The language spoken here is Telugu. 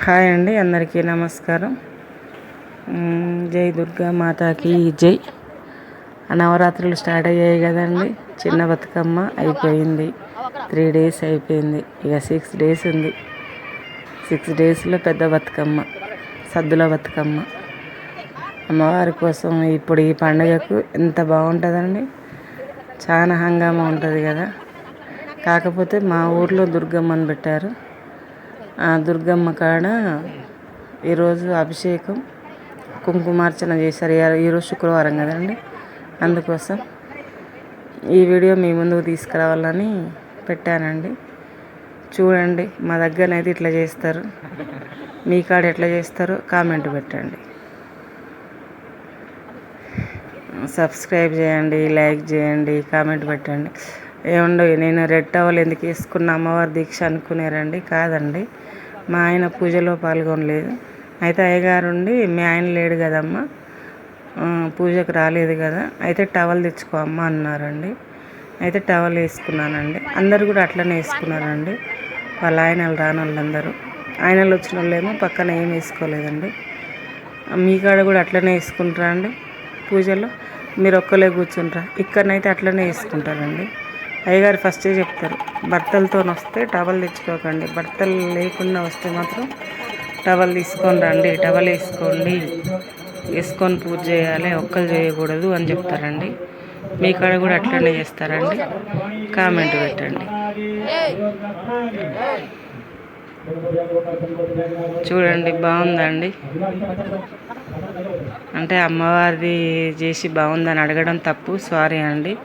హాయ్ అండి, అందరికీ నమస్కారం. జై దుర్గా మాతాకి జై. నవరాత్రులు స్టార్ట్ అయ్యాయి కదండి. చిన్న బతుకమ్మ అయిపోయింది, 3 days అయిపోయింది. ఇక 6 days ఉంది. 6 daysలో పెద్ద బతుకమ్మ, సద్దుల బతుకమ్మ. అమ్మవారి కోసం ఇప్పుడు ఈ పండుగకు ఎంత బాగుంటుందండి. చాలా హంగామా ఉంటుంది కదా. కాకపోతే మా ఊర్లో దుర్గమ్మని పెట్టారు. ఆ దుర్గమ్మ కాడ ఈరోజు అభిషేకం, కుంకుమార్చన చేశారు. ఈరోజు శుక్రవారం కదండి, అందుకోసం ఈ వీడియో మీ ముందుకు తీసుకురావాలని పెట్టానండి. చూడండి, మా దగ్గరనైతే ఇట్లా చేస్తారు. మీ కాడ ఎట్లా చేస్తారో కామెంట్ పెట్టండి. సబ్స్క్రైబ్ చేయండి, లైక్ చేయండి, కామెంట్ పెట్టండి. ఏముండవు, నేను రెడ్ టవల్ ఎందుకు వేసుకున్న అమ్మవారి దీక్ష అనుకునేరండి. కాదండి, మా ఆయన పూజలో పాల్గొనలేదు. అయితే అయ్యగారు ఉండి, మీ ఆయన లేడు కదమ్మా, పూజకు రాలేదు కదా, అయితే టవల్ తెచ్చుకో అమ్మ అన్నారండి. అయితే టవల్ వేసుకున్నానండి. అందరు కూడా అట్లనే వేసుకున్నారండి. వాళ్ళ ఆయనలు రాని వాళ్ళందరూ. ఆయనలు వచ్చిన వాళ్ళేమో పక్కన ఏం వేసుకోలేదండి. మీ కాడ కూడా అట్లనే వేసుకుంటారా అండి? పూజలో మీరు ఒక్కలే కూర్చుంటారా? ఇక్కడనైతే అట్లనే వేసుకుంటారండి. అయ్యగారు ఫస్టే చెప్తారు, భర్తలతో వస్తే టవల్ తెచ్చుకోకండి, భర్తలు లేకుండా వస్తే మాత్రం టవల్ తీసుకొని రండి, టవల్ వేసుకొని పూజ చేయాలి, ఒక్కరు చేయకూడదు అని చెప్తారండి. మీ కాడ కూడా అట్లనే చేస్తారండి? కామెంట్ పెట్టండి. చూడండి, బాగుందండి. అంటే అమ్మవారిది చేసి బాగుందని అడగడం తప్పు, సారీ అండి.